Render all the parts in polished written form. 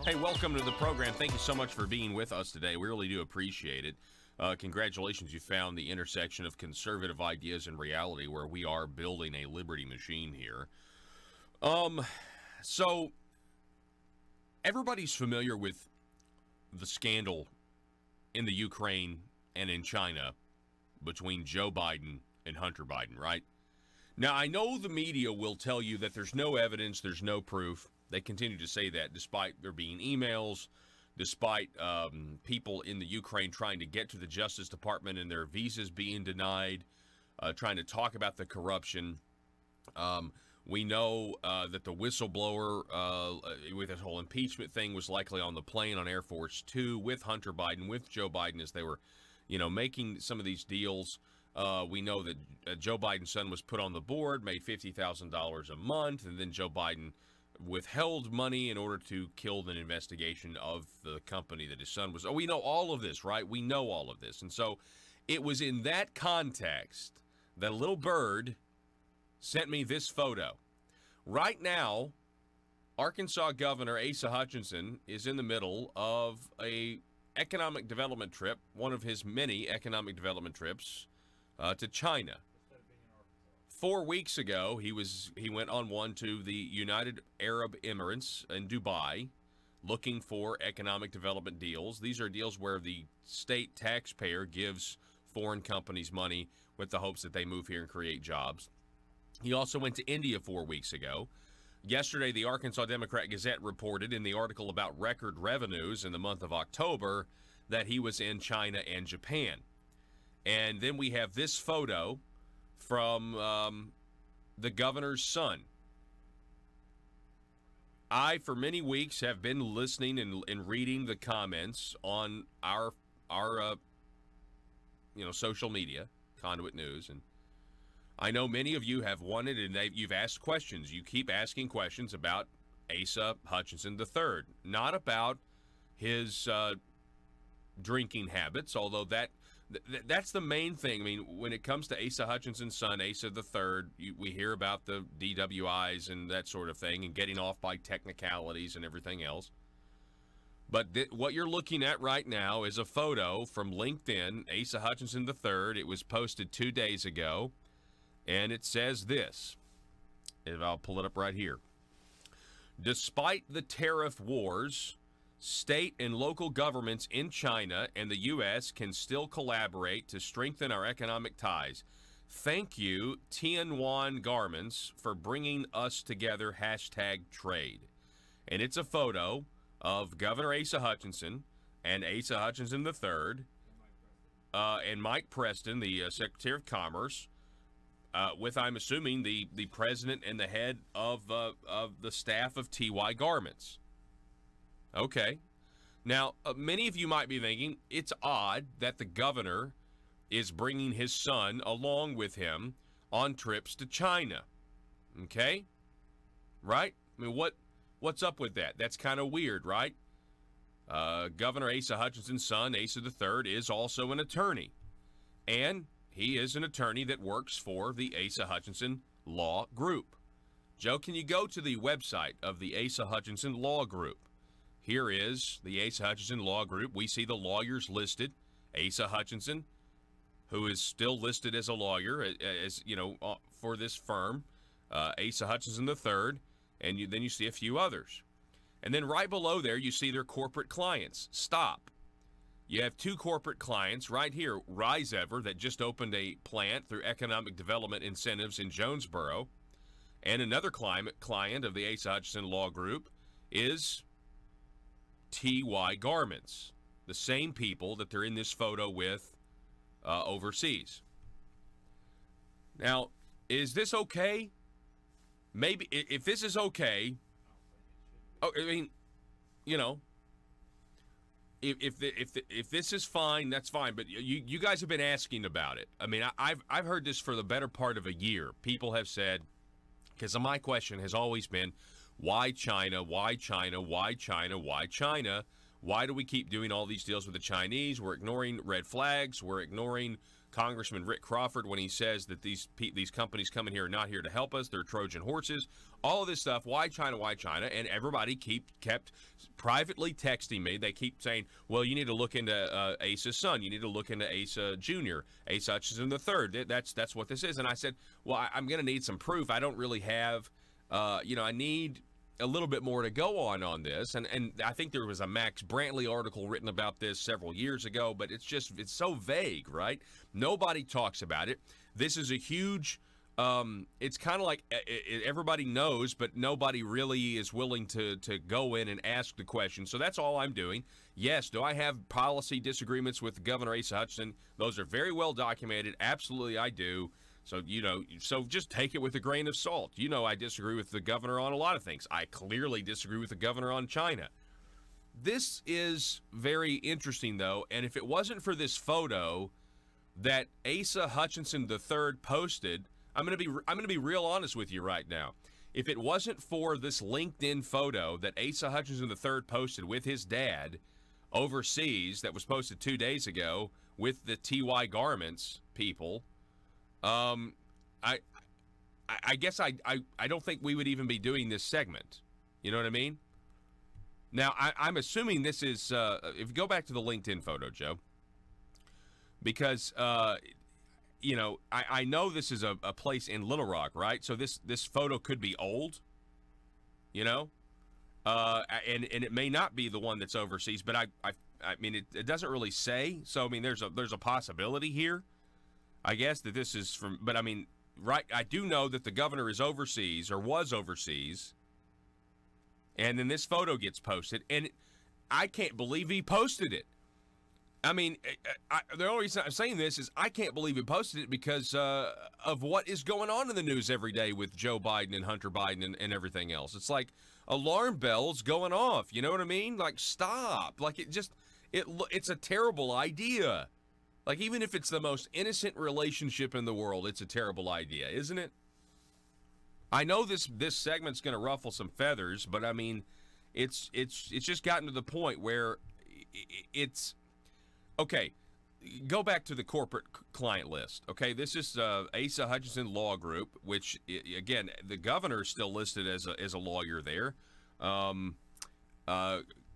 Hey, welcome to the program. Thank you so much for being with us today. We really do appreciate it. Congratulations, you found the intersection of conservative ideas and reality where we are building a liberty machine here. So everybody's familiar with the scandal in the Ukraine and in China between Joe Biden and Hunter Biden, right? Now, I know the media will tell you that there's no evidence, there's no proof. They continue to say that despite there being emails, despite people in the Ukraine trying to get to the Justice Department and their visas being denied, trying to talk about the corruption. We know that the whistleblower with this whole impeachment thing was likely on the plane on Air Force Two with Hunter Biden, with Joe Biden as they were, making some of these deals. We know that Joe Biden's son was put on the board, made $50,000 a month, and then Joe Biden withheld money in order to kill an investigation of the company that his son was. Oh, we know all of this, right? We know all of this. And so it was in that context that a little bird sent me this photo. Right now, Arkansas Governor Asa Hutchinson is in the middle of a economic development trip, one of his many economic development trips to China. 4 weeks ago, he went on one to the United Arab Emirates in Dubai, looking for economic development deals. These are deals where the state taxpayer gives foreign companies money with the hopes that they move here and create jobs. He also went to India 4 weeks ago. Yesterday, the Arkansas Democrat-Gazette reported in the article about record revenues in the month of October that he was in China and Japan. And then we have this photo from the governor's son. I, for many weeks, have been listening and reading the comments on our social media, Conduit News, and I know many of you have wanted and you've asked questions. You keep asking questions about Asa Hutchinson III, not about his drinking habits, although that's the main thing. I mean, when it comes to Asa Hutchinson's son, Asa III, we hear about the DWIs and that sort of thing and getting off by technicalities and everything else. But what you're looking at right now is a photo from LinkedIn, Asa Hutchinson III. It was posted 2 days ago, and it says this, and I'll pull it up right here. Despite the tariff wars, state and local governments in China and the U.S. can still collaborate to strengthen our economic ties. Thank you, Tianwan Garments, for bringing us together, #trade. And it's a photo of Governor Asa Hutchinson and Asa Hutchinson III and Mike Preston, the Secretary of Commerce, with, I'm assuming, the president and the head of the staff of TY Garments. Okay. Now, many of you might be thinking, it's odd that the governor is bringing his son along with him on trips to China. Okay? Right? I mean, what's up with that? That's kind of weird, right? Governor Asa Hutchinson's son, Asa III, is also an attorney. And he is an attorney that works for the Asa Hutchinson Law Group. Joe, can you go to the website of the Asa Hutchinson Law Group? Here is the Asa Hutchinson Law Group. We see the lawyers listed. Asa Hutchinson, who is still listed as a lawyer, for this firm. Asa Hutchinson III, and then you see a few others. And then right below there, you see their corporate clients. Stop. You have two corporate clients right here. RiseEver, that just opened a plant through economic development incentives in Jonesboro. And another client of the Asa Hutchinson Law Group is TY Garments, the same people that they're in this photo with overseas. Now, is this okay? Maybe if this is okay, if this is fine, that's fine. But you guys have been asking about it. I mean, I've heard this for the better part of a year. People have said, because my question has always been, why China? Why China? Why China? Why China? Why do we keep doing all these deals with the Chinese? We're ignoring red flags. We're ignoring Congressman Rick Crawford when he says that these companies coming here are not here to help us. They're Trojan horses. All of this stuff. Why China? Why China? And everybody kept privately texting me. They keep saying, well, you need to look into Asa's son. You need to look into Asa Jr., Asa Hutchinson III. That's what this is. And I said, well, I'm going to need some proof. I don't really have, I need a little bit more to go on this. And I think there was a Max Brantley article written about this several years ago, but it's so vague, right? Nobody talks about it. This is a huge, it's kind of like everybody knows, but nobody really is willing to go in and ask the question. So that's all I'm doing. Yes, do I have policy disagreements with Governor Asa Hutchinson? Those are very well documented. Absolutely, I do. So, so just take it with a grain of salt. I disagree with the governor on a lot of things. I clearly disagree with the governor on China. This is very interesting, though, and if it wasn't for this photo that Asa Hutchinson III posted, I'm going to be real honest with you right now. If it wasn't for this LinkedIn photo that Asa Hutchinson III posted with his dad overseas that was posted 2 days ago with the TY Garments people, I guess I don't think we would even be doing this segment. You know what I mean? Now, I'm assuming this is, if you go back to the LinkedIn photo, Joe, because, I know this is a place in Little Rock, right? So this photo could be old, and it may not be the one that's overseas, but I mean, it doesn't really say. So, I mean, there's a possibility here, I guess, that this is from, but I mean, right, I do know that the governor is overseas or was overseas, and then this photo gets posted, and I can't believe he posted it. I mean, the only reason I'm saying this is I can't believe he posted it because of what is going on in the news every day with Joe Biden and Hunter Biden and everything else. It's like alarm bells going off. You know what I mean? Like, stop. Like, it's a terrible idea. Like, even if it's the most innocent relationship in the world, it's a terrible idea, isn't it? I know this segment's going to ruffle some feathers, but I mean, it's just gotten to the point where it's okay. Go back to the corporate client list. Okay, this is Asa Hutchinson Law Group, which again, the governor is still listed as a lawyer there.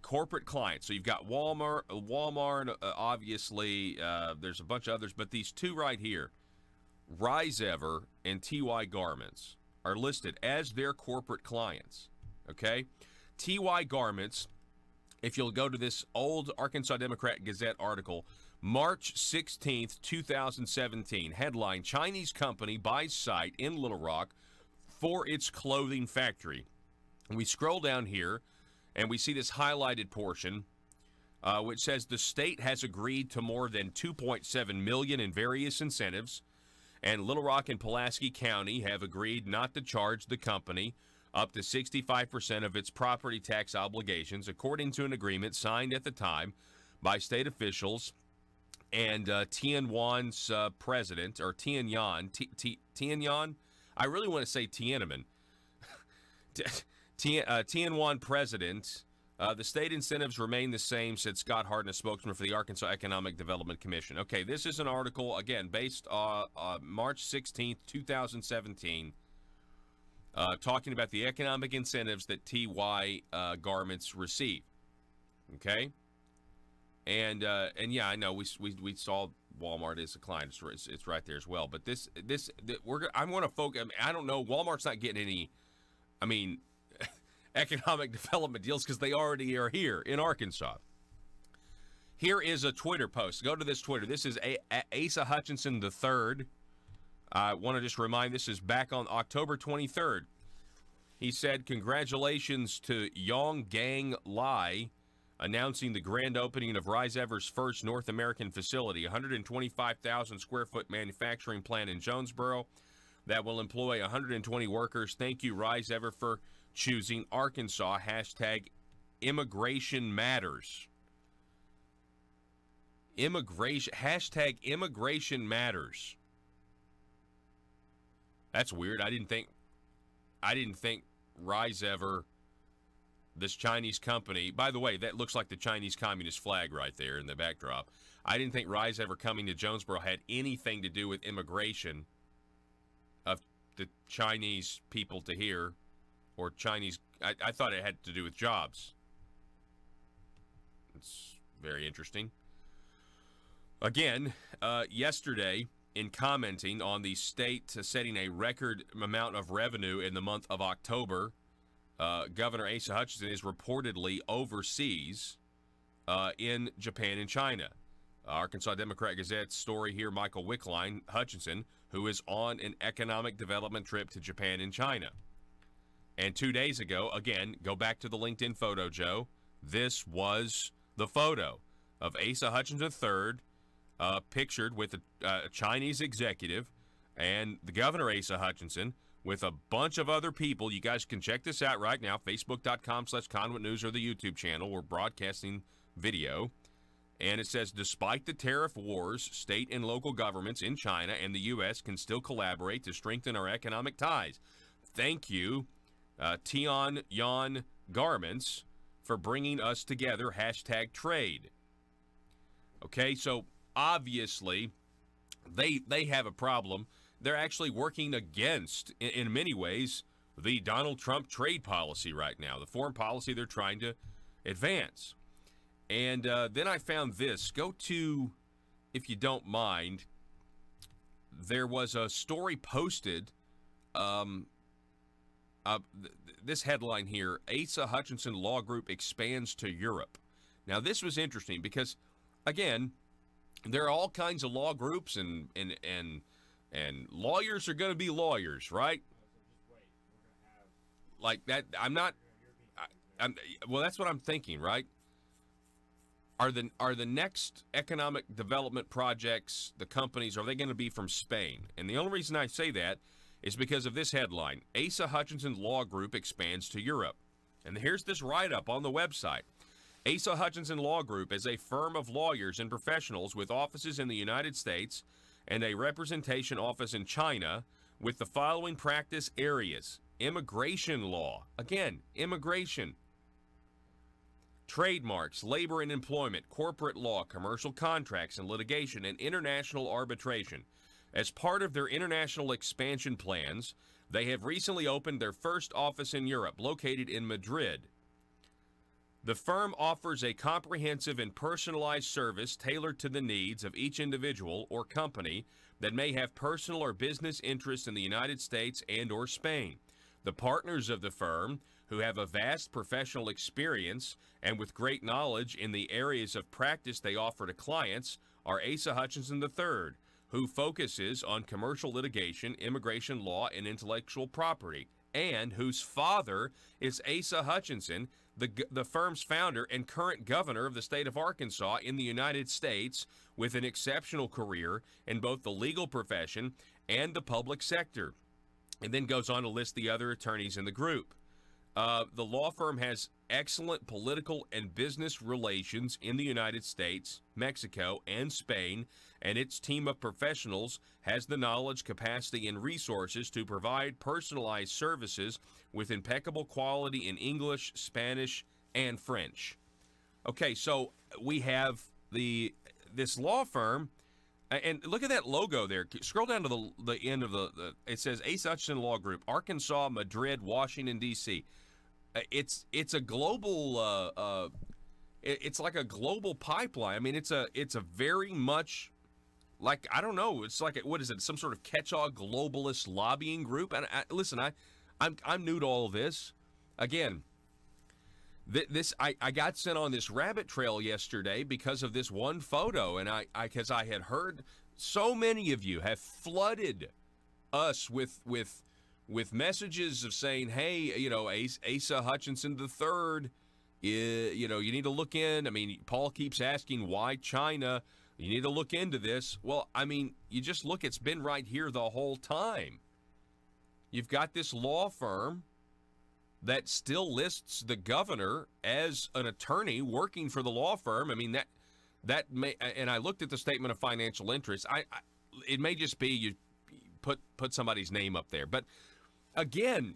Corporate clients. So you've got Walmart, obviously. There's a bunch of others, but these two right here, Rise Ever and TY Garments, are listed as their corporate clients. Okay, TY Garments. If you'll go to this old Arkansas Democrat Gazette article, March 16th, 2017, headline: Chinese company buys site in Little Rock for its clothing factory. And we scroll down here, and we see this highlighted portion, which says the state has agreed to more than $2.7 million in various incentives, and Little Rock and Pulaski County have agreed not to charge the company up to 65% of its property tax obligations, according to an agreement signed at the time by state officials and Tianwan's president, or Tianyan. Tianyan? I really want to say Tiananmen. Tianwan president. The state incentives remain the same, said Scott Harden, a spokesman for the Arkansas Economic Development Commission. Okay, this is an article, again, based on March 16th, 2017, talking about the economic incentives that TY Garments receive. Okay? And yeah, I know we saw Walmart as a client. It's right there as well. But I'm going to focus. I don't know. Walmart's not getting any, economic development deals because they already are here in Arkansas. Here is a Twitter post. Go to this Twitter. This is Asa Hutchinson III. I want to just remind, this is back on October 23rd. He said, congratulations to Yong Gang Lai, announcing the grand opening of Rise Ever's first North American facility, 125,000 square foot manufacturing plant in Jonesboro that will employ 120 workers. Thank you, Rise Ever, for choosing Arkansas. Hashtag immigration matters. Hashtag immigration matters. That's weird. I didn't think Rise Ever this Chinese company. By the way, that looks like the Chinese Communist flag right there in the backdrop. I didn't think Rise Ever Coming to Jonesboro had anything to do with immigration of the Chinese people to here, or Chinese. I thought it had to do with jobs. It's very interesting. Again, yesterday, in commenting on the state setting a record amount of revenue in the month of October, Governor Asa Hutchinson is reportedly overseas in Japan and China. Arkansas Democrat Gazette story here, Michael Wickline Hutchinson, who is on an economic development trip to Japan and China. And 2 days ago, again, go back to the LinkedIn photo, Joe. This was the photo of Asa Hutchinson III, pictured with a Chinese executive and the Governor Asa Hutchinson with a bunch of other people. You guys can check this out right now, facebook.com/Conduit News or the YouTube channel. We're broadcasting video. And it says, despite the tariff wars, state and local governments in China and the U.S. can still collaborate to strengthen our economic ties. Thank you, Tian Yan Garments, for bringing us together, #trade. Okay, so obviously they have a problem. They're actually working against, in many ways, the Donald Trump trade policy right now, the foreign policy they're trying to advance. And then I found this. Go to, if you don't mind, there was a story posted, this headline here, Asa Hutchinson Law Group expands to Europe. Now, this was interesting because, again, there are all kinds of law groups, and lawyers are going to be lawyers, right? Like that, well, that's what I'm thinking, right? Are the next economic development projects, the companies, are they going to be from Spain? And the only reason I say that is because of this headline. Asa Hutchinson Law Group expands to Europe. And here's this write-up on the website. Asa Hutchinson Law Group is a firm of lawyers and professionals with offices in the United States and a representation office in China with the following practice areas: immigration law. Again, immigration. Trademarks, labor and employment, corporate law, commercial contracts and litigation, and international arbitration. As part of their international expansion plans, they have recently opened their first office in Europe, located in Madrid. The firm offers a comprehensive and personalized service tailored to the needs of each individual or company that may have personal or business interests in the United States and or Spain. The partners of the firm, who have a vast professional experience and with great knowledge in the areas of practice they offer to clients, are Asa Hutchinson III, who focuses on commercial litigation, immigration law, and intellectual property, and whose father is Asa Hutchinson, the firm's founder and current governor of the state of Arkansas in the United States, with an exceptional career in both the legal profession and the public sector. And then goes on to list the other attorneys in the group. The law firm has excellent political and business relations in the United States, Mexico, and Spain, and its team of professionals has the knowledge, capacity, and resources to provide personalized services with impeccable quality in English, Spanish, and French. Okay, so we have this law firm, and look at that logo there. Scroll down to the end of it says Asa Hutchinson Law Group, Arkansas, Madrid, Washington, D.C. It's a global it's like a global pipeline. I mean, it's a very much like, I don't know, it's like what is it, some sort of catch-all globalist lobbying group? And listen, I'm new to all of this. Again, I got sent on this rabbit trail yesterday because of this one photo, and because I had heard so many of you have flooded us with messages of saying, hey, you know, Asa Hutchinson III, you know, you need to look in. I mean, Paul keeps asking why China. You need to look into this. Well, I mean, you just look, it's been right here the whole time. You've got this law firm that still lists the governor as an attorney working for the law firm. I mean, that may, and I looked at the statement of financial interest. It may just be you put somebody's name up there, but again,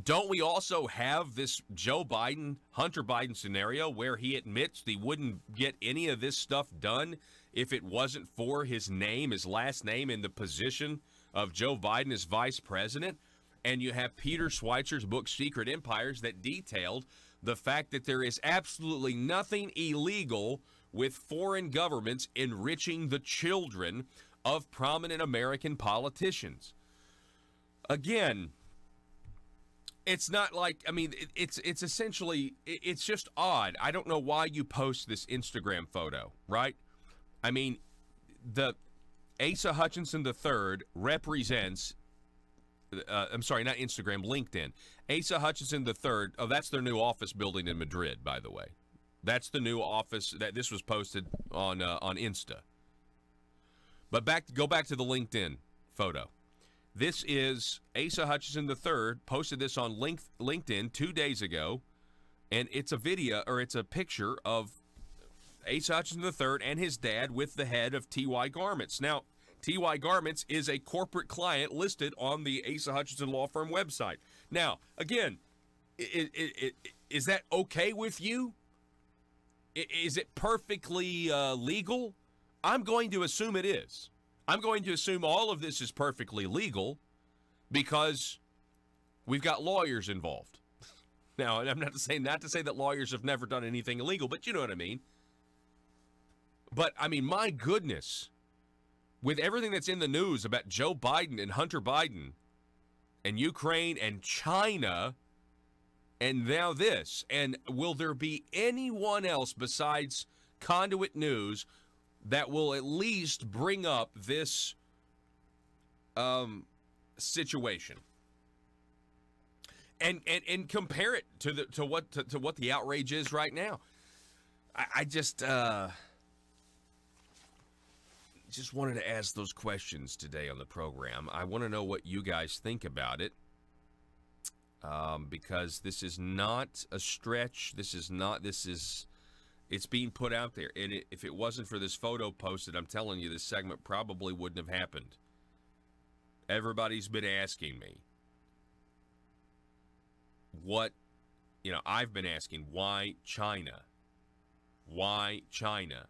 don't we also have this Joe Biden, Hunter Biden scenario where he admits he wouldn't get any of this stuff done if it wasn't for his name, his last name, in the position of Joe Biden as vice president? And you have Peter Schweizer's book, Secret Empires, that detailed the fact that there is absolutely nothing illegal with foreign governments enriching the children of prominent American politicians. Again, it's not like, I mean, it's essentially, it's just odd. I don't know why you post this Instagram photo, right? I mean, the Asa Hutchinson III represents, I'm sorry, not Instagram, LinkedIn. Asa Hutchinson III, oh, that's their new office building in Madrid, by the way. That's the new office, that this was posted on Insta. But go back to the LinkedIn photo. This is Asa Hutchinson III, posted this on LinkedIn 2 days ago, and it's a video, or it's a picture of Asa Hutchinson III and his dad with the head of TY Garments. Now, TY Garments is a corporate client listed on the Asa Hutchinson law firm website. Now, again, is that okay with you? Is it perfectly legal? I'm going to assume it is. I'm going to assume all of this is perfectly legal because we've got lawyers involved. Now, and I'm not to say that lawyers have never done anything illegal, but you know what I mean. But, I mean, my goodness, with everything that's in the news about Joe Biden and Hunter Biden and Ukraine and China and now this, and will there be anyone else besides Conduit News that will at least bring up this situation and compare it to what the outrage is right now? I just wanted to ask those questions today on the program. I want to know what you guys think about it, because this is not a stretch. It's being put out there. And if it wasn't for this photo posted, I'm telling you, this segment probably wouldn't have happened. Everybody's been asking me I've been asking, why China? Why China?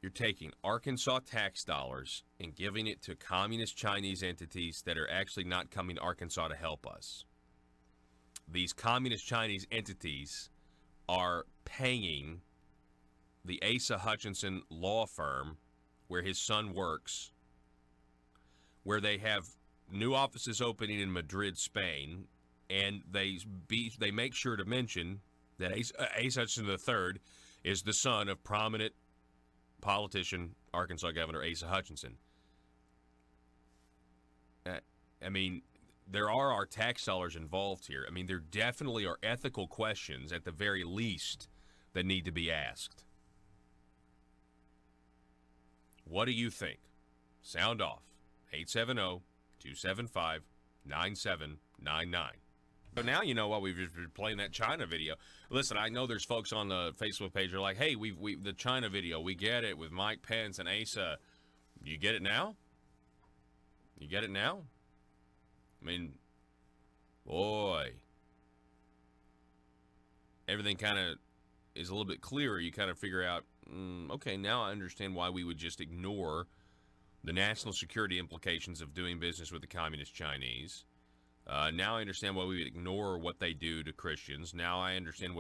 You're taking Arkansas tax dollars and giving it to communist Chinese entities that are actually not coming to Arkansas to help us. These communist Chinese entities are paying the Asa Hutchinson law firm where his son works, where they have new offices opening in Madrid, Spain, and they make sure to mention that Asa Hutchinson III is the son of prominent politician, Arkansas Governor Asa Hutchinson. I mean, there are our tax dollars involved here. I mean, there definitely are ethical questions, at the very least, that need to be asked. What do you think? Sound off. 870-275-9799. So now you know why we've been playing that China video. Listen, I know there's folks on the Facebook page who are like, hey, the China video, we get it with Mike Pence and Asa. You get it now? You get it now? I mean, boy, everything kind of is a little bit clearer. You kind of figure out, okay, now I understand why we would just ignore the national security implications of doing business with the communist Chinese. Now I understand why we would ignore what they do to Christians. Now I understand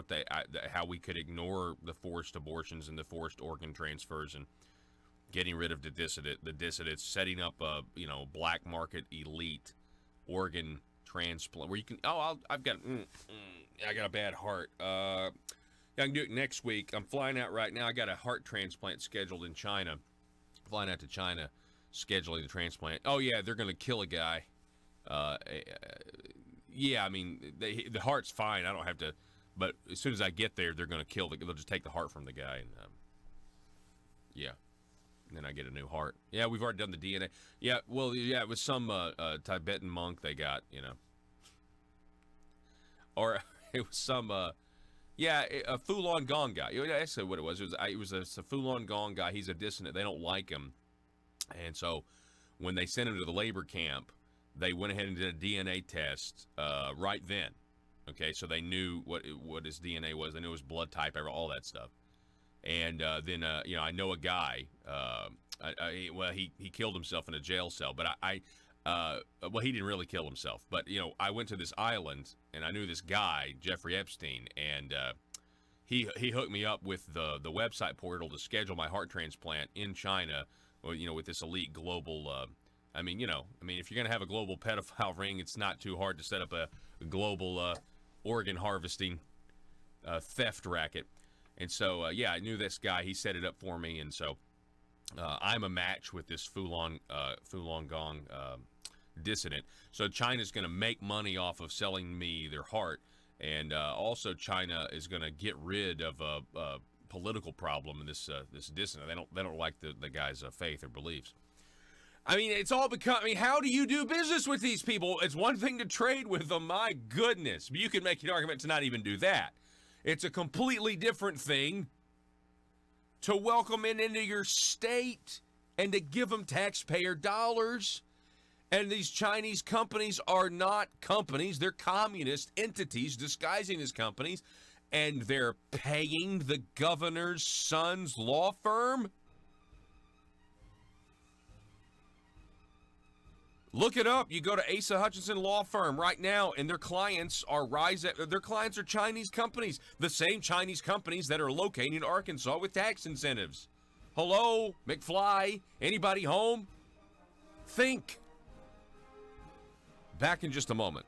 how we could ignore the forced abortions and the forced organ transfers and getting rid of the dissidents, setting up a black market elite organ transplant where you can. I got a bad heart. I can do it next week. I'm flying out right now. I got a heart transplant scheduled in China. Flying out to China, scheduling the transplant. Oh yeah, they're gonna kill a guy. Yeah, I mean, the heart's fine. I don't have to, but as soon as I get there, they're going to kill they'll just take the heart from the guy, and yeah, and then I get a new heart. Yeah, we've already done the DNA. Yeah, well, yeah, it was some Tibetan monk they got, or it was some a Falun Gong guy. That's what it was. It was a Falun Gong guy. He's a dissident. They don't like him, and so when they sent him to the labor camp, they went ahead and did a DNA test right then. Okay, so they knew what his DNA was. They knew his blood type, all that stuff. And then, you know, I know a guy. He killed himself in a jail cell. But well, he didn't really kill himself. But, you know, I went to this island, and I knew this guy, Jeffrey Epstein, and he hooked me up with the website portal to schedule my heart transplant in China, you know, with this elite global I mean, if you're going to have a global pedophile ring, it's not too hard to set up a global organ harvesting theft racket. And so, yeah, I knew this guy. He set it up for me. And so I'm a match with this Falun Gong dissident. So China's going to make money off of selling me their heart. And also China is going to get rid of a political problem in this dissident. They don't like the guy's faith or beliefs. I mean, it's all become, I mean, how do you do business with these people? It's one thing to trade with them, my goodness. But you can make an argument to not even do that. It's a completely different thing to welcome it into your state and to give them taxpayer dollars. And these Chinese companies are not companies. They're communist entities disguising as companies. And they're paying the governor's son's law firm? Look it up. You go to Asa Hutchinson Law Firm right now, and their clients are Chinese companies, the same Chinese companies that are located in Arkansas with tax incentives. Hello, McFly? Anybody home? Think. Back in just a moment.